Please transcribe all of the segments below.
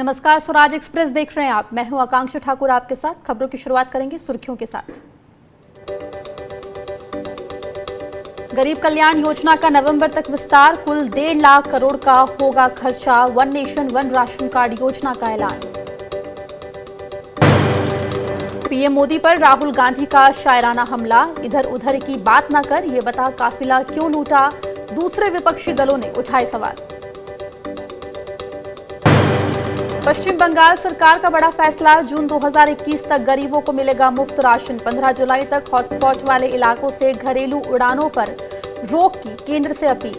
नमस्कार, स्वराज एक्सप्रेस देख रहे हैं आप। मैं हूं आकांक्षा ठाकुर आपके साथ। खबरों की शुरुआत करेंगे सुर्खियों के साथ। गरीब कल्याण योजना का नवंबर तक विस्तार, कुल 1.5 लाख करोड़ का होगा खर्चा। One nation one ration card योजना का ऐलान। पीएम मोदी पर राहुल गांधी का शायराना हमला, इधर उधर की बात ना कर, ये बता काफिला क्यों लूटा। दूसरे विपक्षी दलों ने उठाए सवाल। पश्चिम बंगाल सरकार का बड़ा फैसला, जून 2021 तक गरीबों को मिलेगा मुफ्त राशन। 15 जुलाई तक हॉटस्पॉट वाले इलाकों से घरेलू उड़ानों पर रोक की केंद्र से अपील।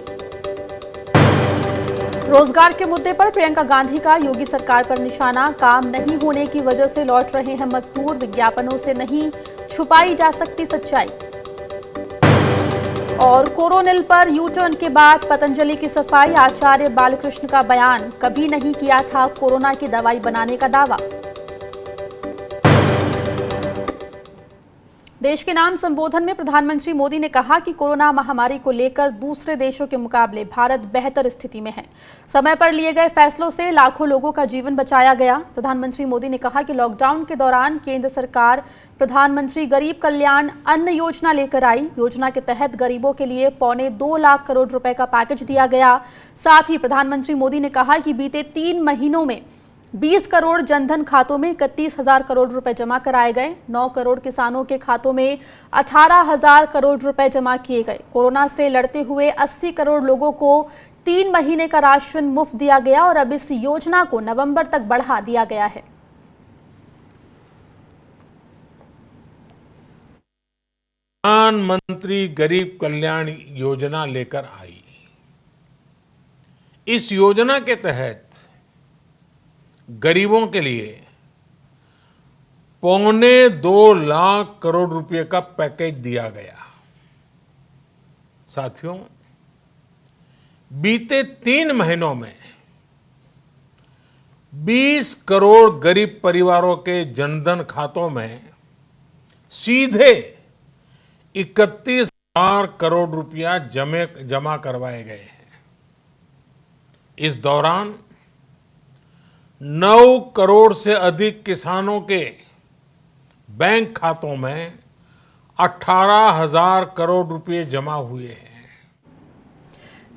रोजगार के मुद्दे पर प्रियंका गांधी का योगी सरकार पर निशाना, काम नहीं होने की वजह से लौट रहे हैं मजदूर, विज्ञापनों से नहीं छुपाई जा सकती सच्चाई। और कोरोनिल पर यू टर्न के बाद पतंजलि की सफाई, आचार्य बालकृष्ण का बयान, कभी नहीं किया था कोरोना की दवाई बनाने का दावा। देश के नाम संबोधन में प्रधानमंत्री मोदी ने कहा कि कोरोना महामारी को लेकर दूसरे देशों के मुकाबले भारत बेहतर स्थिति में है। समय पर लिए गए फैसलों से लाखों लोगों का जीवन बचाया गया। प्रधानमंत्री मोदी ने कहा कि लॉकडाउन के दौरान केंद्र सरकार प्रधानमंत्री गरीब कल्याण अन्न योजना लेकर आई। योजना के तहत गरीबों के लिए 2.25 लाख करोड़ रुपए का पैकेज दिया गया। साथ ही प्रधानमंत्री मोदी ने कहा कि बीते 3 महीनों में 20 करोड़ जनधन खातों में 31,000 करोड़ रुपए जमा कराए गए। 9 करोड़ किसानों के खातों में 18,000 करोड़ रुपए जमा किए गए। कोरोना से लड़ते हुए 80 करोड़ लोगों को 3 महीने का राशन मुफ्त दिया गया और अब इस योजना को नवंबर तक बढ़ा दिया गया है। प्रधानमंत्री गरीब कल्याण योजना लेकर आई। इस योजना के तहत गरीबों के लिए 2.25 लाख करोड़ रुपए का पैकेज दिया गया। साथियों, बीते 3 महीनों में 20 करोड़ गरीब परिवारों के जनधन खातों में सीधे 31,000 करोड़ रुपया जमा करवाए गए हैं। इस दौरान 9 करोड़ से अधिक किसानों के बैंक खातों में 18,000 करोड़ रुपए जमा हुए हैं।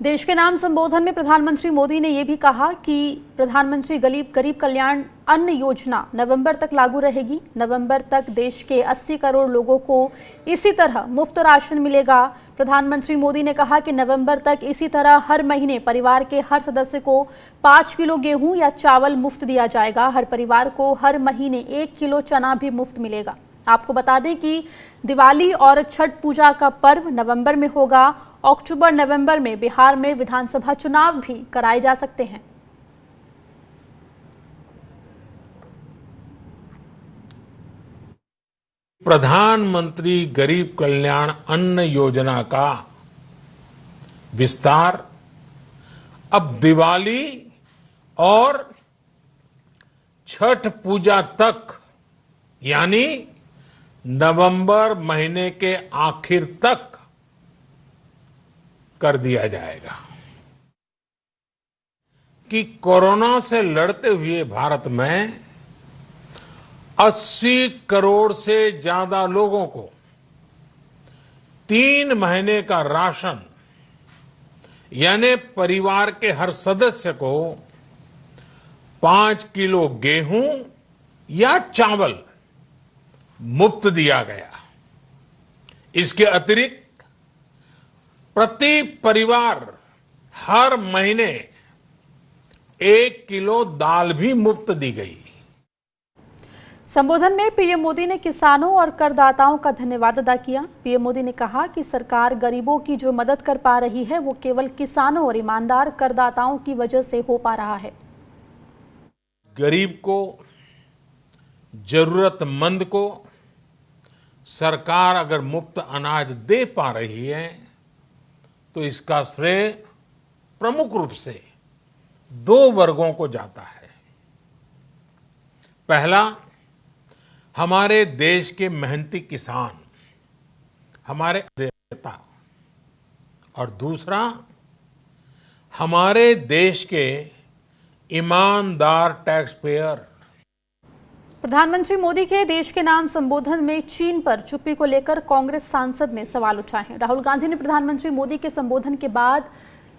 देश के नाम संबोधन में प्रधानमंत्री मोदी ने यह भी कहा कि प्रधानमंत्री गरीब कल्याण अन्न योजना नवंबर तक लागू रहेगी। नवंबर तक देश के 80 करोड़ लोगों को इसी तरह मुफ्त राशन मिलेगा। प्रधानमंत्री मोदी ने कहा कि नवंबर तक इसी तरह हर महीने परिवार के हर सदस्य को 5 किलो गेहूं या चावल मुफ्त दिया जाएगा। हर परिवार को हर महीने 1 किलो चना भी मुफ्त मिलेगा। आपको बता दें कि दिवाली और छठ पूजा का पर्व नवंबर में होगा। अक्टूबर नवंबर में बिहार में विधानसभा चुनाव भी कराए जा सकते हैं। प्रधानमंत्री गरीब कल्याण अन्न योजना का विस्तार अब दिवाली और छठ पूजा तक, यानी नवंबर महीने के आखिर तक कर दिया जाएगा। कि कोरोना से लड़ते हुए भारत में 80 करोड़ से ज्यादा लोगों को 3 महीने का राशन, यानी परिवार के हर सदस्य को 5 किलो गेहूं या चावल मुफ्त दिया गया। इसके अतिरिक्त प्रति परिवार हर महीने 1 किलो दाल भी मुफ्त दी गई। संबोधन में पीएम मोदी ने किसानों और करदाताओं का धन्यवाद अदा किया। पीएम मोदी ने कहा कि सरकार गरीबों की जो मदद कर पा रही है वो केवल किसानों और ईमानदार करदाताओं की वजह से हो पा रहा है। गरीब को, जरूरतमंद को सरकार अगर मुफ्त अनाज दे पा रही है तो इसका श्रेय प्रमुख रूप से 2 वर्गों को जाता है। पहला, हमारे देश के मेहनती किसान, हमारे अन्नदाता, और दूसरा हमारे देश के ईमानदार टैक्स पेयर। प्रधानमंत्री मोदी के देश के नाम संबोधन में चीन पर चुप्पी को लेकर कांग्रेस सांसद ने सवाल उठाए हैं। राहुल गांधी ने प्रधानमंत्री मोदी के संबोधन के बाद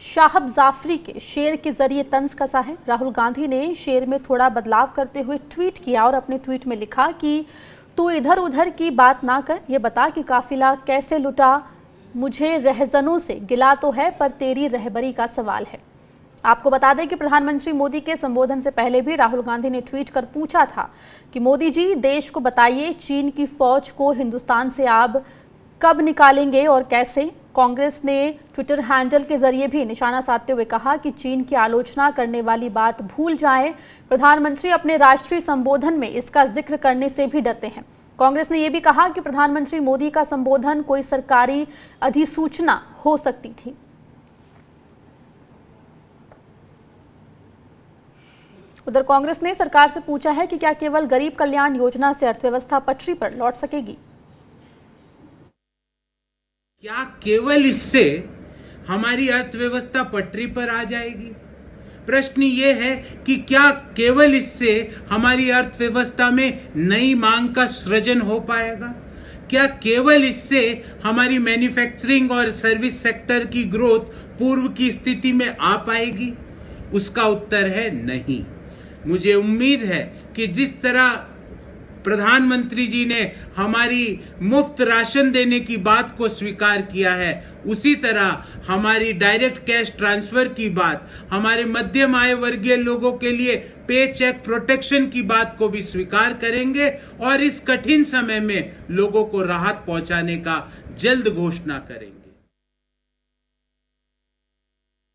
शाहब जाफरी के शेर के जरिए तंज कसा है। राहुल गांधी ने शेर में थोड़ा बदलाव करते हुए ट्वीट किया और अपने ट्वीट में लिखा कि तू इधर उधर की बात ना कर, ये बता कि काफिला कैसे लुटा। मुझे रहजनों से गिला तो है पर तेरी रहबरी का सवाल है। आपको बता दें कि प्रधानमंत्री मोदी के संबोधन से पहले भी राहुल गांधी ने ट्वीट कर पूछा था कि मोदी जी, देश को बताइए चीन की फौज को हिंदुस्तान से आप कब निकालेंगे और कैसे। कांग्रेस ने ट्विटर हैंडल के जरिए भी निशाना साधते हुए कहा कि चीन की आलोचना करने वाली बात भूल जाएं। प्रधानमंत्री अपने राष्ट्रीय संबोधन में इसका जिक्र करने से भी डरते हैं। कांग्रेस ने यह भी कहा कि प्रधानमंत्री मोदी का संबोधन कोई सरकारी अधिसूचना हो सकती थी। उधर कांग्रेस ने सरकार से पूछा है कि क्या केवल गरीब कल्याण योजना से अर्थव्यवस्था पटरी पर लौट सकेगी। क्या केवल इससे हमारी अर्थव्यवस्था पटरी पर आ जाएगी? प्रश्न ये है कि क्या केवल इससे हमारी अर्थव्यवस्था में नई मांग का सृजन हो पाएगा? क्या केवल इससे हमारी मैन्युफैक्चरिंग और सर्विस सेक्टर की ग्रोथ पूर्व की स्थिति में आ पाएगी? उसका उत्तर है नहीं। मुझे उम्मीद है कि जिस तरह प्रधानमंत्री जी ने हमारी मुफ्त राशन देने की बात को स्वीकार किया है, उसी तरह हमारी डायरेक्ट कैश ट्रांसफर की बात, हमारे मध्यम आय वर्गीय लोगों के लिए पे चेक प्रोटेक्शन की बात को भी स्वीकार करेंगे और इस कठिन समय में लोगों को राहत पहुंचाने का जल्द घोषणा करेंगे।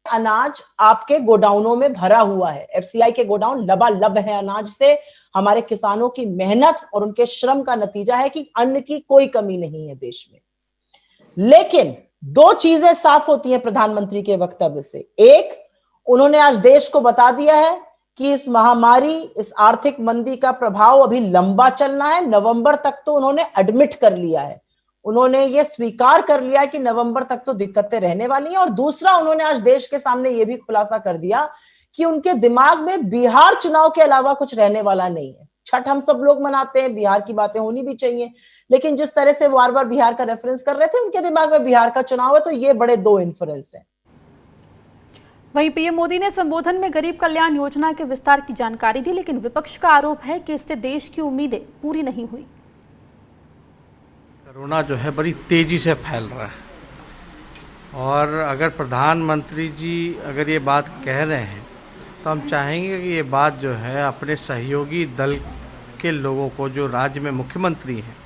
अनाज आपके गोडाउनों में भरा हुआ है। एफसीआई के गोडाउन लबालब है अनाज से। हमारे किसानों की मेहनत और उनके श्रम का नतीजा है कि अन्न की कोई कमी नहीं है देश में। लेकिन दो चीजें साफ होती हैं प्रधानमंत्री के वक्तव्य से। एक, उन्होंने आज देश को बता दिया है कि इस महामारी, इस आर्थिक मंदी का प्रभाव अभी लंबा चलना है। नवंबर तक तो उन्होंने एडमिट कर लिया है, उन्होंने ये स्वीकार कर लिया कि नवंबर तक तो दिक्कतें रहने वाली हैं। और दूसरा, उन्होंने आज देश के सामने ये भी खुलासा कर दिया कि उनके दिमाग में बिहार चुनाव के अलावा कुछ रहने वाला नहीं है। छठ हम सब लोग मनाते हैं, बिहार की बातें होनी भी चाहिए, लेकिन जिस तरह से बार बार बिहार का रेफरेंस कर रहे थे, उनके दिमाग में बिहार का चुनाव है। तो ये बड़े दो इन्फ्लुएंस हैं। वहीं पीएम मोदी ने संबोधन में गरीब कल्याण योजना के विस्तार की जानकारी दी, लेकिन विपक्ष का आरोप है कि इससे देश की उम्मीदें पूरी नहीं हुई। कोरोना जो है बड़ी तेजी से फैल रहा है और अगर प्रधानमंत्री जी अगर ये बात कह रहे हैं तो हम चाहेंगे कि ये बात जो है अपने सहयोगी दल के लोगों को, जो राज्य में मुख्यमंत्री हैं,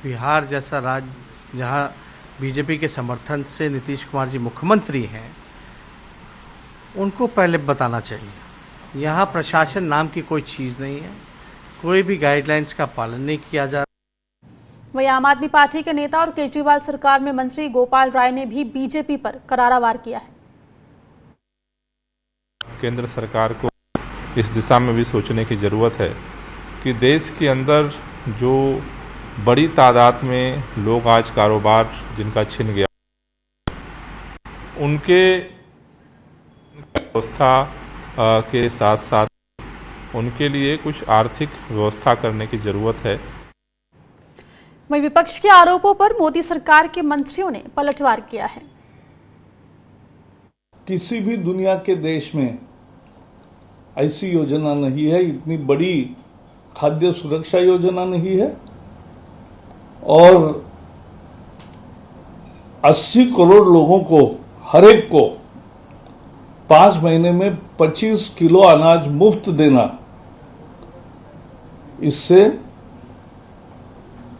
बिहार जैसा राज्य जहां बीजेपी के समर्थन से नीतीश कुमार जी मुख्यमंत्री हैं, उनको पहले बताना चाहिए। यहाँ प्रशासन नाम की कोई चीज़ नहीं है, कोई भी गाइडलाइंस का पालन नहीं किया जा रहा। वहीं आम आदमी पार्टी के नेता और केजरीवाल सरकार में मंत्री गोपाल राय ने भी बीजेपी पर करारा वार किया है। केंद्र सरकार को इस दिशा में भी सोचने की ज़रूरत है कि देश के अंदर जो बड़ी तादाद में लोग आज कारोबार जिनका छिन गया, उनके व्यवस्था के साथ साथ उनके लिए कुछ आर्थिक व्यवस्था करने की ज़रूरत है। वहीं विपक्ष के आरोपों पर मोदी सरकार के मंत्रियों ने पलटवार किया है। किसी भी दुनिया के देश में ऐसी योजना नहीं है, इतनी बड़ी खाद्य सुरक्षा योजना नहीं है। और 80 करोड़ लोगों को, हर एक को 5 महीने में 25 किलो अनाज मुफ्त देना, इससे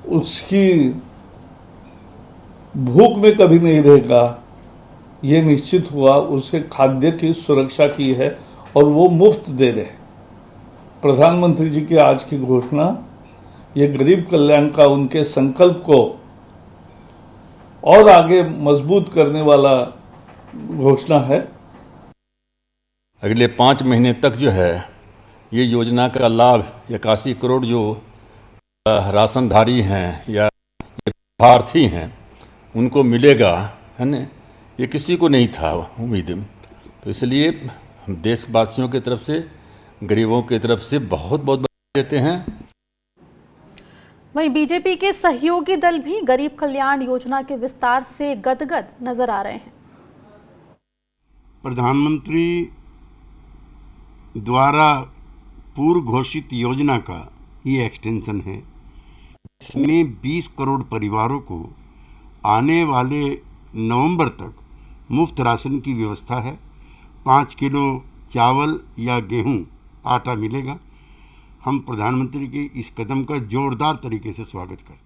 उसकी भूख में कभी नहीं रहेगा, ये निश्चित हुआ। उसे खाद्य की सुरक्षा की है और वो मुफ्त दे रहे। प्रधानमंत्री जी की आज की घोषणा ये गरीब कल्याण का उनके संकल्प को और आगे मजबूत करने वाला घोषणा है। अगले 5 महीने तक जो है ये योजना का लाभ 81 करोड़ जो राशनधारी हैं या लाभार्थी हैं उनको मिलेगा, है ना। ये किसी को नहीं था उम्मीद। तो इसलिए देशवासियों की तरफ से, गरीबों की तरफ से बहुत बहुत बधाई देते हैं। वहीं बीजेपी के सहयोगी दल भी गरीब कल्याण योजना के विस्तार से गदगद नजर आ रहे हैं। प्रधानमंत्री द्वारा पूर्व घोषित योजना का ये एक्सटेंशन है। इसमें 20 करोड़ परिवारों को आने वाले नवंबर तक मुफ्त राशन की व्यवस्था है। 5 किलो चावल या गेहूं आटा मिलेगा। हम प्रधानमंत्री के इस कदम का जोरदार तरीके से स्वागत करते हैं।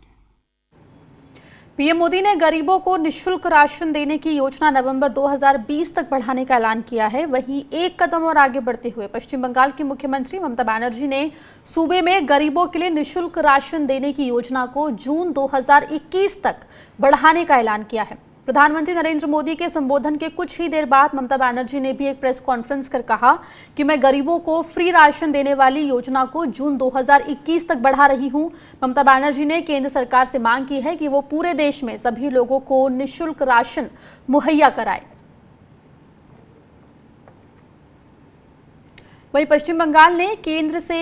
पीएम मोदी ने गरीबों को निःशुल्क राशन देने की योजना नवंबर 2020 तक बढ़ाने का ऐलान किया है। वहीं एक कदम और आगे बढ़ते हुए पश्चिम बंगाल की मुख्यमंत्री ममता बनर्जी ने सूबे में गरीबों के लिए निःशुल्क राशन देने की योजना को जून 2021 तक बढ़ाने का ऐलान किया है। प्रधानमंत्री नरेंद्र मोदी के संबोधन के कुछ ही देर बाद ममता बनर्जी ने भी एक प्रेस कॉन्फ्रेंस कर कहा कि मैं गरीबों को फ्री राशन देने वाली योजना को जून 2021 तक बढ़ा रही हूं। ममता बनर्जी ने केंद्र सरकार से मांग की है कि वो पूरे देश में सभी लोगों को निःशुल्क राशन मुहैया कराए। वहीं पश्चिम बंगाल ने केंद्र से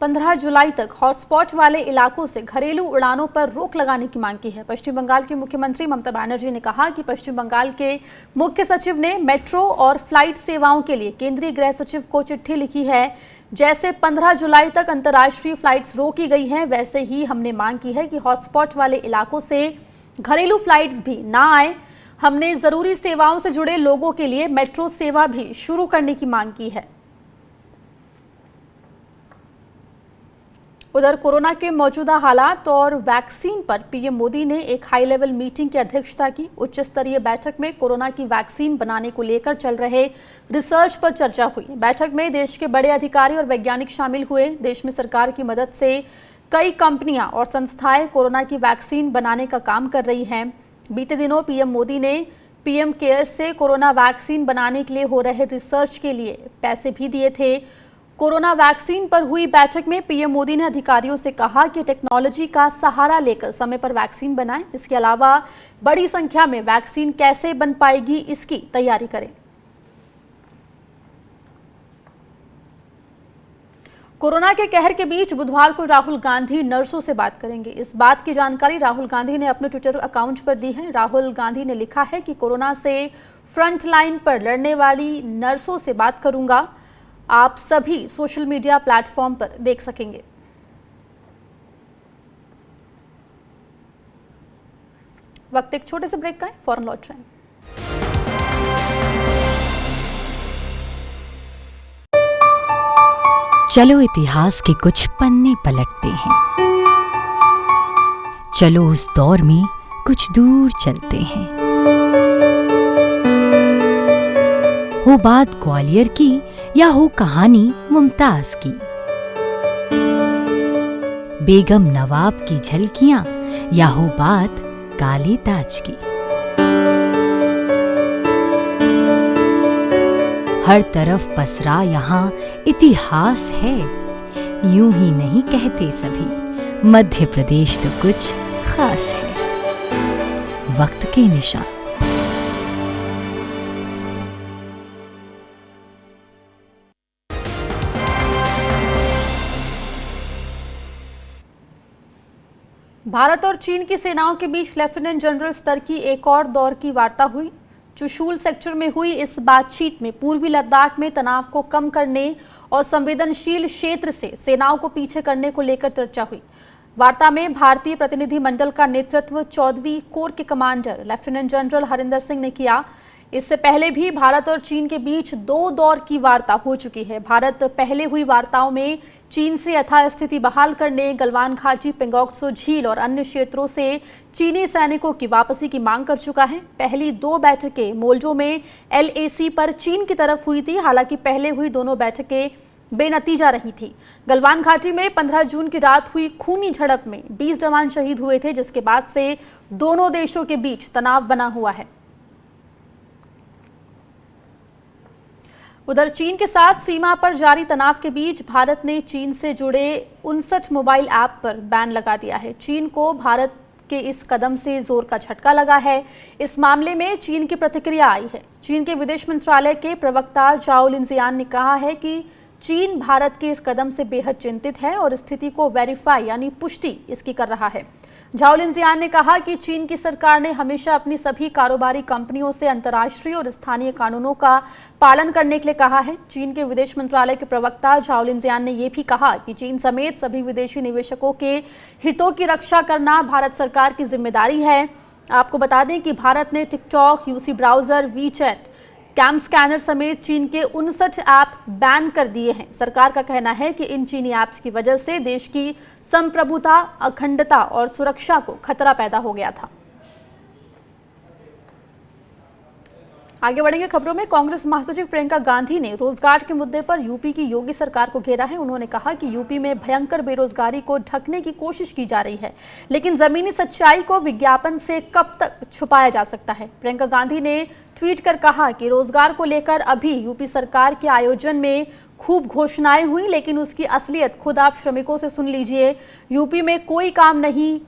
15 जुलाई तक हॉटस्पॉट वाले इलाकों से घरेलू उड़ानों पर रोक लगाने की मांग की है। पश्चिम बंगाल की मुख्यमंत्री ममता बनर्जी ने कहा कि पश्चिम बंगाल के मुख्य सचिव ने मेट्रो और फ्लाइट सेवाओं के लिए केंद्रीय गृह सचिव को चिट्ठी लिखी है। जैसे 15 जुलाई तक अंतर्राष्ट्रीय फ्लाइट्स रोकी गई हैं, वैसे ही हमने मांग की है कि हॉटस्पॉट वाले इलाकों से घरेलू फ्लाइट्स भी ना आए। हमने जरूरी सेवाओं से जुड़े लोगों के लिए मेट्रो सेवा भी शुरू करने की मांग की है। उधर कोरोना के मौजूदा हालात और वैक्सीन पर पीएम मोदी ने एक हाई लेवल मीटिंग की अध्यक्षता की। उच्च स्तरीय बैठक में कोरोना की वैक्सीन बनाने को लेकर चल रहे रिसर्च पर चर्चा हुई। बैठक में देश के बड़े अधिकारी और वैज्ञानिक शामिल हुए। देश में सरकार की मदद से कई कंपनियां और संस्थाएं कोरोना की वैक्सीन बनाने का काम कर रही हैं। बीते दिनों पीएम मोदी ने पीएम केयर्स से कोरोना वैक्सीन बनाने के लिए हो रहे रिसर्च के लिए पैसे भी दिए थे। कोरोना वैक्सीन पर हुई बैठक में पीएम मोदी ने अधिकारियों से कहा कि टेक्नोलॉजी का सहारा लेकर समय पर वैक्सीन बनाएं। इसके अलावा बड़ी संख्या में वैक्सीन कैसे बन पाएगी, इसकी तैयारी करें। कोरोना के कहर के बीच बुधवार को राहुल गांधी नर्सों से बात करेंगे। इस बात की जानकारी राहुल गांधी ने अपने ट्विटर अकाउंट पर दी है। राहुल गांधी ने लिखा है कि कोरोना से फ्रंट लाइन पर लड़ने वाली नर्सों से बात करूंगा। आप सभी सोशल मीडिया प्लेटफॉर्म पर देख सकेंगे। वक्त एक छोटे से ब्रेक का है, फौरन लौट रहे हैं। चलो इतिहास के कुछ पन्ने पलटते हैं। चलो उस दौर में कुछ दूर चलते हैं। हो बात ग्वालियर की या हो कहानी मुमताज की, बेगम नवाब की झलकियां या हो बात काले ताज की, हर तरफ पसरा यहाँ इतिहास है। यूं ही नहीं कहते सभी, मध्य प्रदेश तो कुछ खास है। वक्त के निशान। भारत और चीन की सेनाओं के बीच लेफ्टिनेंट जनरल स्तर की एक और दौर की वार्ता हुई। चुशूल सेक्टर में हुई इस बातचीत में पूर्वी लद्दाख में तनाव को कम करने और संवेदनशील क्षेत्र से सेनाओं को पीछे करने को लेकर चर्चा हुई। वार्ता में भारतीय प्रतिनिधि मंडल का नेतृत्व 14वीं कोर के commander lieutenant general Harinder Singh ने किया। इससे पहले भी भारत और चीन के बीच 2 दौर की वार्ता हो चुकी है। भारत पहले हुई वार्ताओं में चीन से यथास्थिति बहाल करने, गलवान घाटी, पेंगोंगत्सो झील और अन्य क्षेत्रों से चीनी सैनिकों की वापसी की मांग कर चुका है। पहली 2 बैठकें मोल्जो में LAC पर चीन की तरफ हुई थी। हालांकि पहले हुई दोनों बैठकें बेनतीजा रही थी। गलवान घाटी में 15 जून की रात हुई खूनी झड़प में 20 जवान शहीद हुए थे, जिसके बाद से दोनों देशों के बीच तनाव बना हुआ है। उधर चीन के साथ सीमा पर जारी तनाव के बीच भारत ने चीन से जुड़े 59 मोबाइल ऐप पर बैन लगा दिया है। चीन को भारत के इस कदम से जोर का झटका लगा है। इस मामले में चीन की प्रतिक्रिया आई है। चीन के विदेश मंत्रालय के प्रवक्ता झाओ लिनजियान ने कहा है कि चीन भारत के इस कदम से बेहद चिंतित है और स्थिति को वेरीफाई यानी पुष्टि इसकी कर रहा है। झाओ लिनजियान ने कहा कि चीन की सरकार ने हमेशा अपनी सभी कारोबारी कंपनियों से अंतर्राष्ट्रीय और स्थानीय कानूनों का पालन करने के लिए कहा है। चीन के विदेश मंत्रालय के प्रवक्ता झाओ लिनजियान ने यह भी कहा कि चीन समेत सभी विदेशी निवेशकों के हितों की रक्षा करना भारत सरकार की जिम्मेदारी है। आपको बता दें कि भारत ने TikTok, UC browser, WeChat, CamScanner समेत चीन के 59 ऐप बैन कर दिए हैं। सरकार का कहना है कि इन चीनी ऐप्स की वजह से देश की संप्रभुता, अखंडता और सुरक्षा को खतरा पैदा हो गया था। आगे बढ़ेंगे खबरों में। कांग्रेस महासचिव प्रियंका गांधी ने रोजगार के मुद्दे पर यूपी की योगी सरकार को घेरा है। उन्होंने कहा कि यूपी में भयंकर बेरोजगारी को ढकने की कोशिश की जा रही है, लेकिन जमीनी सच्चाई को विज्ञापन से कब तक छुपाया जा सकता है। प्रियंका गांधी ने ट्वीट कर कहा कि रोजगार को लेकर अभी यूपी सरकार के आयोजन में खूब घोषणाएं हुई, लेकिन उसकी असलियत खुद आप श्रमिकों से सुन लीजिए। यूपी में कोई काम नहीं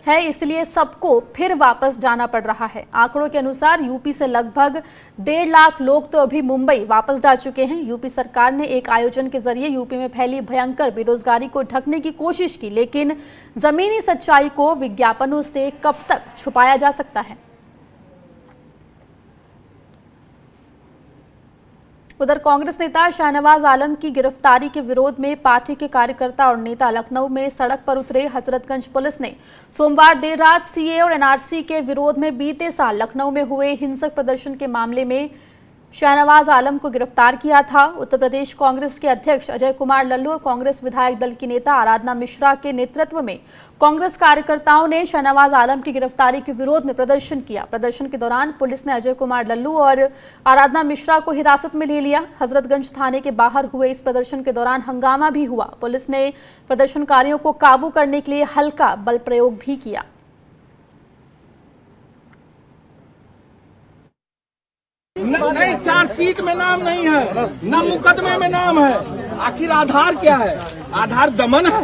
है, इसलिए सबको फिर वापस जाना पड़ रहा है। आंकड़ों के अनुसार यूपी से लगभग 1.5 लाख लोग तो अभी मुंबई वापस जा चुके हैं। यूपी सरकार ने एक आयोजन के जरिए यूपी में फैली भयंकर बेरोजगारी को ढकने की कोशिश की, लेकिन जमीनी सच्चाई को विज्ञापनों से कब तक छुपाया जा सकता है। उधर कांग्रेस नेता शाहनवाज आलम की गिरफ्तारी के विरोध में पार्टी के कार्यकर्ता और नेता लखनऊ में सड़क पर उतरे। हजरतगंज पुलिस ने सोमवार देर रात सीए और एनआरसी के विरोध में बीते साल लखनऊ में हुए हिंसक प्रदर्शन के मामले में शाहनवाज आलम को गिरफ्तार किया था। उत्तर प्रदेश कांग्रेस के अध्यक्ष अजय कुमार लल्लू और कांग्रेस विधायक दल की नेता आराधना मिश्रा के नेतृत्व में कांग्रेस कार्यकर्ताओं ने शाहनवाज आलम की गिरफ्तारी के विरोध में प्रदर्शन किया। प्रदर्शन के दौरान पुलिस ने अजय कुमार लल्लू और आराधना मिश्रा को हिरासत में ले लिया। हजरतगंज थाने के बाहर हुए इस प्रदर्शन के दौरान हंगामा भी हुआ। पुलिस ने प्रदर्शनकारियों को काबू करने के लिए हल्का बल प्रयोग भी किया। नहीं, चार्जशीट में नाम नहीं है, न मुकदमे में नाम है। आखिर आधार क्या है? आधार दमन है?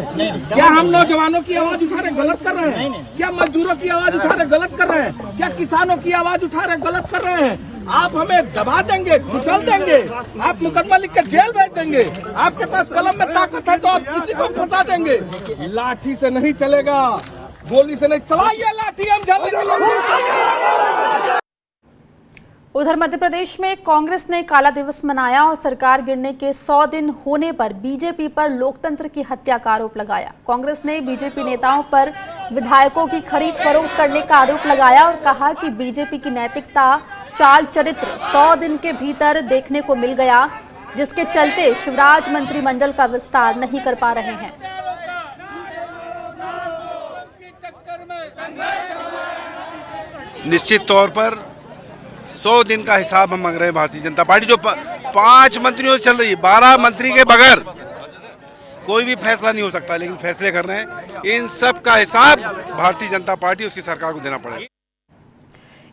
क्या हम नौजवानों की आवाज उठा रहे गलत कर रहे हैं? क्या मजदूरों की आवाज उठा रहे गलत कर रहे हैं? क्या किसानों की आवाज उठा रहे गलत कर रहे हैं? आप हमें दबा देंगे, कुचल देंगे, आप मुकदमा लिख कर जेल भेज देंगे। आपके पास कलम में ताकत है तो आप किसी को फंसा देंगे। लाठी से नहीं चलेगा, गोली से नहीं। चलाइए लाठी, हम जल्दी। उधर मध्य प्रदेश में कांग्रेस ने काला दिवस मनाया और सरकार गिरने के 100 दिन होने पर बीजेपी पर लोकतंत्र की हत्या का आरोप लगाया। कांग्रेस ने बीजेपी नेताओं पर विधायकों की खरीद फरोख्त करने का आरोप लगाया और कहा कि बीजेपी की नैतिकता, चाल चरित्र 100 दिन के भीतर देखने को मिल गया, जिसके चलते शिवराज मंत्रिमंडल का विस्तार नहीं कर पा रहे हैं। निश्चित तौर पर 100 दिन का हिसाब हम मांग रहे हैं। भारतीय जनता पार्टी जो 5 मंत्रियों से चल रही है, 12 मंत्री के बगैर कोई भी फैसला नहीं हो सकता, लेकिन फैसले कर रहे हैं। इन सब का हिसाब भारतीय जनता पार्टी उसकी सरकार को देना पड़ेगा।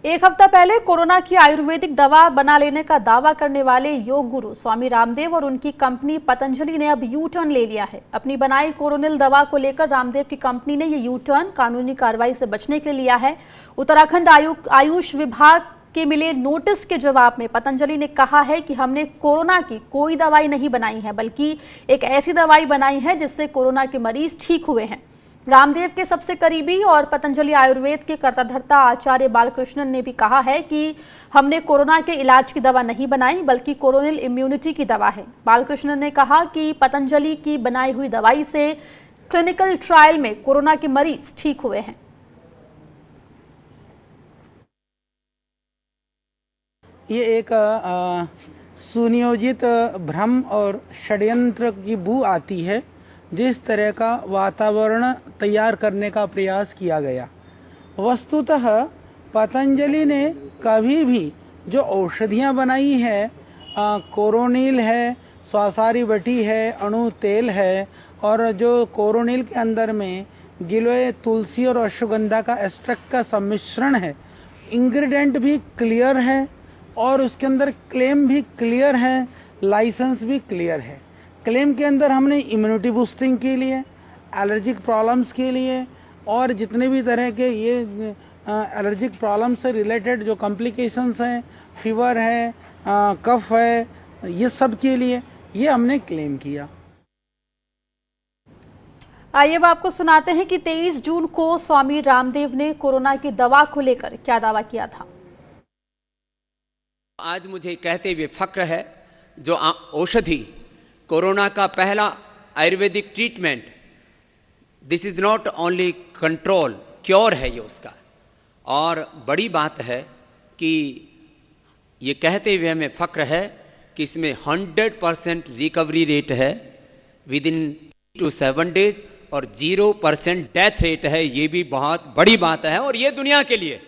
एक हफ्ता पहले कोरोना की आयुर्वेदिक दवा बना लेने का दावा करने वाले योग गुरु स्वामी रामदेव और उनकी कंपनी पतंजलि ने अब यू टर्न ले लिया है। अपनी बनाई कोरोनिल दवा को लेकर रामदेव की कंपनी ने ये यू टर्न कानूनी कार्रवाई से बचने के लिए लिया है। उत्तराखंड आयुष विभाग के मिले नोटिस के जवाब में पतंजलि ने कहा है कि हमने कोरोना की कोई दवाई नहीं बनाई है, बल्कि एक ऐसी दवाई बनाई है जिससे कोरोना के मरीज ठीक हुए हैं। रामदेव के सबसे करीबी और पतंजलि आयुर्वेद के कर्ताधर्ता आचार्य बालकृष्णन ने भी कहा है कि हमने कोरोना के इलाज की दवा नहीं बनाई, बल्कि कोरोनिल इम्यूनिटी की दवा है। बालकृष्णन ने कहा कि पतंजलि की बनाई हुई दवाई से क्लिनिकल ट्रायल में कोरोना के मरीज ठीक हुए हैं। ये एक सुनियोजित भ्रम और षड्यंत्र की बू आती है, जिस तरह का वातावरण तैयार करने का प्रयास किया गया। वस्तुतः पतंजलि ने कभी भी जो औषधियाँ बनाई है, कोरोनिल है, स्वासारी वटी है, अणु तेल है, और जो कोरोनिल के अंदर में गिलोय, तुलसी और अश्वगंधा का एक्सट्रैक्ट का सम्मिश्रण है, इंग्रेडिएंट भी क्लियर है और उसके अंदर क्लेम भी क्लियर है, लाइसेंस भी क्लियर है। क्लेम के अंदर हमने इम्यूनिटी बूस्टिंग के लिए, एलर्जिक प्रॉब्लम्स के लिए, और जितने भी तरह के ये एलर्जिक प्रॉब्लम से रिलेटेड जो कॉम्प्लिकेशंस हैं, फीवर है, कफ है, ये सब के लिए ये हमने क्लेम किया। आइए अब आपको सुनाते हैं कि 23 जून को स्वामी रामदेव ने कोरोना की दवा को लेकर क्या दावा किया था। आज मुझे कहते हुए फक्र है, जो औषधि कोरोना का पहला Ayurvedic treatment, this is not only control, cure है ये उसका। और बड़ी बात है कि ये कहते हुए हमें फक्र है कि इसमें 100% रिकवरी रेट है विद इन 2 to 7 days और 0% डेथ रेट है। ये भी बहुत बड़ी बात है और ये दुनिया के लिए।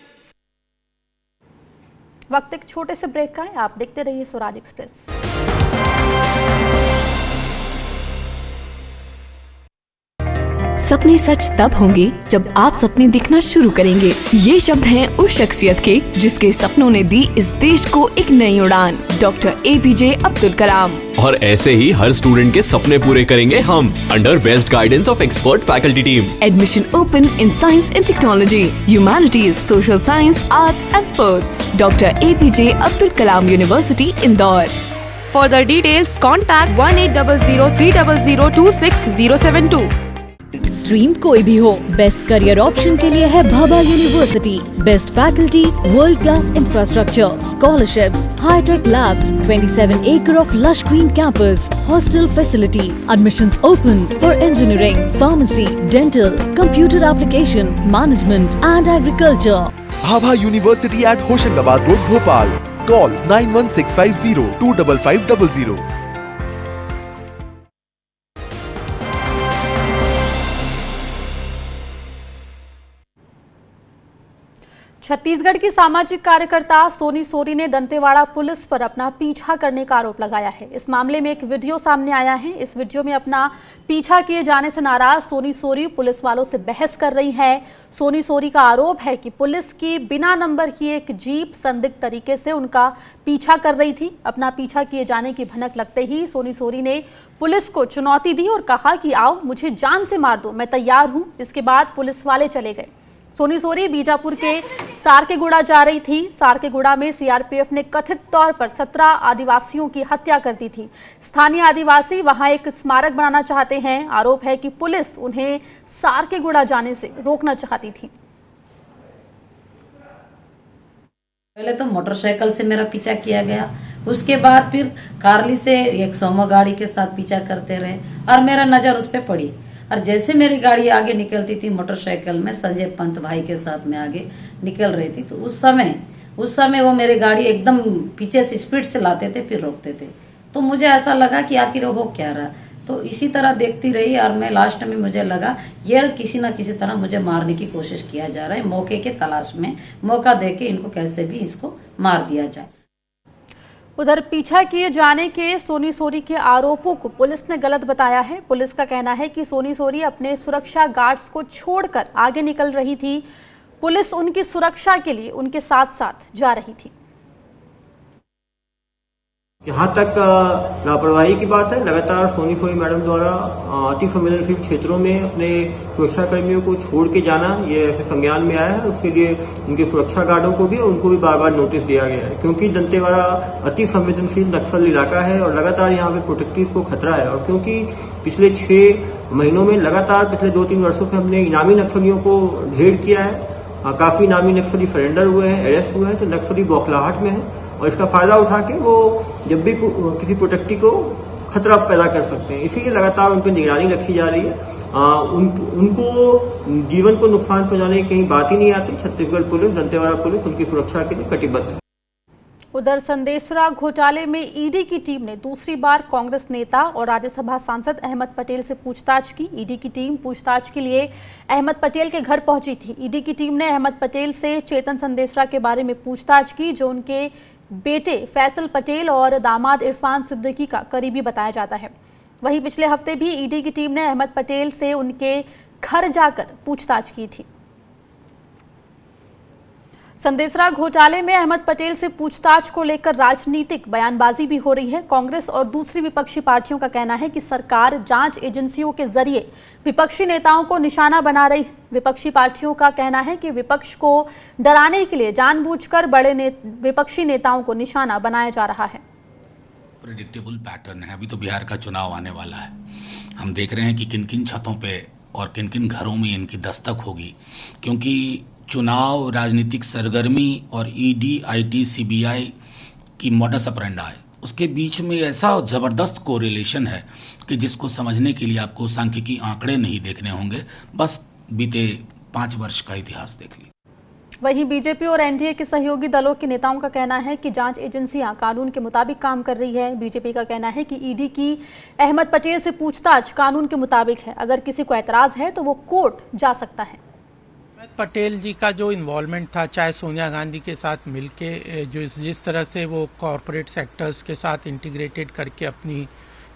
वक्त एक छोटे से ब्रेक का है, आप देखते रहिए स्वराज एक्सप्रेस। सपने सच तब होंगे जब आप सपने दिखना शुरू करेंगे। ये शब्द हैं उस शख्सियत के जिसके सपनों ने दी इस देश को एक नई उड़ान, डॉक्टर APJ अब्दुल कलाम। और ऐसे ही हर स्टूडेंट के सपने पूरे करेंगे हम, under best guidance of expert faculty team. Admission open in science and technology, humanities, social science, arts and sports. Doctor APJ Abdul Kalam university, Indore. For the details, contact 1800-300-26072। Stream कोई भी हो, बेस्ट करियर ऑप्शन के लिए है Bhabha university. Best faculty, world class infrastructure, scholarships, hightech labs, 27 acre of lush green campus, hostel facility, admissions open for engineering, pharmacy, dental, computer application, management and agriculture. Bhabha university at Hoshangabad road, Bhopal. Call 9165025500। Chhattisgarh की सामाजिक कार्यकर्ता Soni sorry ने Dantewada police पर अपना पीछा करने का आरोप लगाया है। इस मामले में एक वीडियो सामने आया है। इस वीडियो में अपना पीछा किए जाने से नाराज सोनी सोरी पुलिस वालों से बहस कर रही है। सोनी सोरी का आरोप है कि पुलिस की बिना नंबर की एक जीप संदिग्ध तरीके से उनका पीछा कर रही थी। अपना पीछा किए जाने की भनक लगते ही सोनी सोरी ने पुलिस को चुनौती दी और कहा कि आओ मुझे जान से मार दो, मैं तैयार हूं। इसके बाद पुलिस वाले चले गए। सोनी सोरी बीजापुर के सारकेगुड़ा जा रही थी। सारकेगुड़ा में CRPF ने कथित तौर पर 17 आदिवासियों की हत्या कर दी थी। स्थानीय आदिवासी वहां एक स्मारक बनाना चाहते हैं। आरोप है कि पुलिस उन्हें सारकेगुड़ा जाने से रोकना चाहती थी। पहले तो मोटरसाइकिल से मेरा पीछा किया गया, उसके बाद फिर कारली से एक सोमो गाड़ी के साथ पीछा करते रहे और मेरा नजर उस पर पड़ी। और जैसे मेरी गाड़ी आगे निकलती थी मोटरसाइकिल में, संजय पंत भाई के साथ में आगे निकल रही थी, तो उस समय वो मेरी गाड़ी एकदम पीछे से स्पीड से लाते थे फिर रोकते थे। तो मुझे ऐसा लगा कि आखिर वो क्या रहा। तो इसी तरह देखती रही और मैं लास्ट में मुझे लगा ये किसी न किसी तरह मुझे मारने की कोशिश किया जा रहा है। मौके के तलाश में मौका देके इनको कैसे भी इसको मार दिया जाए। उधर पीछा किए जाने के सोनी सोरी के आरोपों को पुलिस ने गलत बताया है। पुलिस का कहना है कि सोनी सोरी अपने सुरक्षा गार्ड्स को छोड़कर आगे निकल रही थी। पुलिस उनकी सुरक्षा के लिए उनके साथ साथ जा रही थी। जहाँ तक लापरवाही की बात है, लगातार सोनी सोरी मैडम द्वारा अति संवेदनशील क्षेत्रों में अपने सुरक्षा कर्मियों को छोड़ के जाना ये ऐसे संज्ञान में आया है। उसके लिए उनके सुरक्षा गार्डों को भी उनको भी बार बार नोटिस दिया गया है, क्योंकि दंतेवाड़ा अति संवेदनशील नक्सल इलाका है और लगातार यहाँ पे प्रोटेक्टिव को खतरा है। और क्योंकि पिछले 6 महीनों में लगातार पिछले 2-3 वर्षों से हमने इनामी नक्सलियों को ढेर किया है, काफी इनामी नक्सली सरेंडर हुए हैं, अरेस्ट हुए हैं, तो नक्सली बौखलाहट में है और इसका फायदा उठा के वो जब भी किसी प्रोटेक्टी को खतरा पैदा कर सकते हैं। इसीलिए लगातार उन पर निगरानी रखी जा रही है। उनको जीवन को नुकसान पहुंचाने की कहीं बात ही नहीं आती। छत्तीसगढ़ पुलिस, दंतेवाड़ा पुलिस उनकी सुरक्षा के लिए कटिबद्ध है। उधर संदेशरा घोटाले में ईडी की टीम ने दूसरी बार कांग्रेस नेता और राज्यसभा सांसद अहमद पटेल से पूछताछ की। ईडी की टीम पूछताछ के लिए अहमद पटेल के घर पहुंची थी। ईडी की टीम ने अहमद पटेल से चेतन संदेशरा के बारे में पूछताछ की, जो उनके बेटे फैसल पटेल और दामाद इरफान सिद्दीकी का करीबी बताया जाता है। वहीं पिछले हफ्ते भी ईडी की टीम ने अहमद पटेल से उनके घर जाकर पूछताछ की थी। संदेशरा घोटाले में अहमद पटेल से पूछताछ को लेकर राजनीतिक बयानबाजी भी हो रही है। कांग्रेस और दूसरी विपक्षी पार्टियों का कहना है कि सरकार जांच एजेंसियों के जरिए विपक्षी नेताओं को निशाना बना रही है। विपक्षी पार्टियों का कहना है कि विपक्ष को डराने के लिए जानबूझकर विपक्षी नेताओं को निशाना बनाया जा रहा है। प्रेडिक्टेबल पैटर्न है। अभी तो बिहार का चुनाव आने वाला है, हम देख रहे हैं कि किन किन छतों पे और किन किन घरों में इनकी दस्तक होगी, क्योंकि चुनाव, राजनीतिक सरगर्मी और ईडी, आईटी, सीबीआई की मॉडस ऑपरेंडी उसके बीच में ऐसा ज़बरदस्त कोरिलेशन है कि जिसको समझने के लिए आपको सांख्यिकी आंकड़े नहीं देखने होंगे, बस बीते 5 वर्ष का इतिहास देख लीजिए। वहीं बीजेपी और एनडीए के सहयोगी दलों के नेताओं का कहना है कि जांच एजेंसियां कानून के मुताबिक काम कर रही है। बीजेपी का कहना है कि ईडी की अहमद पटेल से पूछताछ कानून के मुताबिक है, अगर किसी को एतराज है तो वो कोर्ट जा सकता है। अहमद पटेल जी का जो इन्वॉल्वमेंट था, चाहे सोनिया गांधी के साथ मिलके जो जिस तरह से वो कॉरपोरेट सेक्टर्स के साथ इंटीग्रेटेड करके अपनी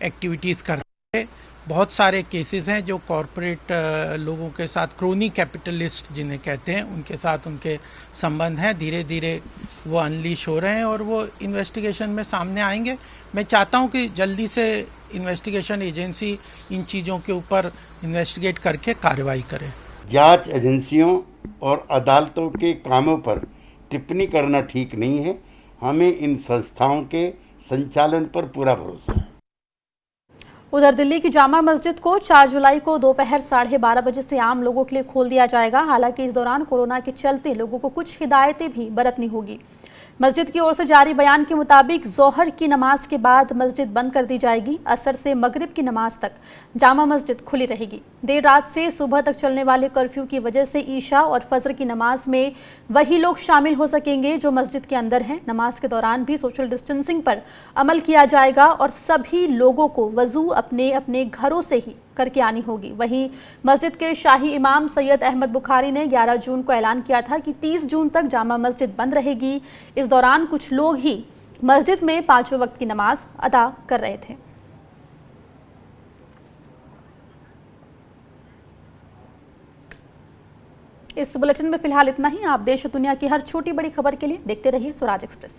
एक्टिविटीज़ करते हैं, बहुत सारे केसेस हैं जो कॉरपोरेट लोगों के साथ, क्रोनी कैपिटलिस्ट जिन्हें कहते हैं, उनके साथ उनके संबंध हैं। धीरे धीरे वो अनलीश हो रहे हैं और वो इन्वेस्टिगेशन में सामने आएंगे। मैं चाहता हूं कि जल्दी से इन्वेस्टिगेशन एजेंसी इन चीज़ों के ऊपर इन्वेस्टिगेट करके कार्रवाई करे। जांच एजेंसियों और अदालतों के कामों पर टिप्पणी करना ठीक नहीं है। हमें इन संस्थाओं के संचालन पर पूरा भरोसा है। उधर दिल्ली की जामा मस्जिद को 4 जुलाई को दोपहर 12:30 बजे से आम लोगों के लिए खोल दिया जाएगा। हालांकि इस दौरान कोरोना के चलते लोगों को कुछ हिदायतें भी बरतनी होगी। मस्जिद की ओर से जारी बयान के मुताबिक जोहर की नमाज के बाद मस्जिद बंद कर दी जाएगी। असर से मगरिब की नमाज तक जामा मस्जिद खुली रहेगी। देर रात से सुबह तक चलने वाले कर्फ्यू की वजह से ईशा और फजर की नमाज में वही लोग शामिल हो सकेंगे जो मस्जिद के अंदर हैं। नमाज के दौरान भी सोशल डिस्टेंसिंग पर अमल किया जाएगा और सभी लोगों को वजू अपने अपने घरों से ही करके आनी होगी। वहीं मस्जिद के शाही इमाम सैयद अहमद बुखारी ने 11 जून को ऐलान किया था कि 30 जून तक जामा मस्जिद बंद रहेगी। इस दौरान कुछ लोग ही मस्जिद में 5 वक्त की नमाज अदा कर रहे थे। इस बुलेटिन में फिलहाल इतना ही। आप देश और दुनिया की हर छोटी बड़ी खबर के लिए देखते रहिए स्वराज एक्सप्रेस।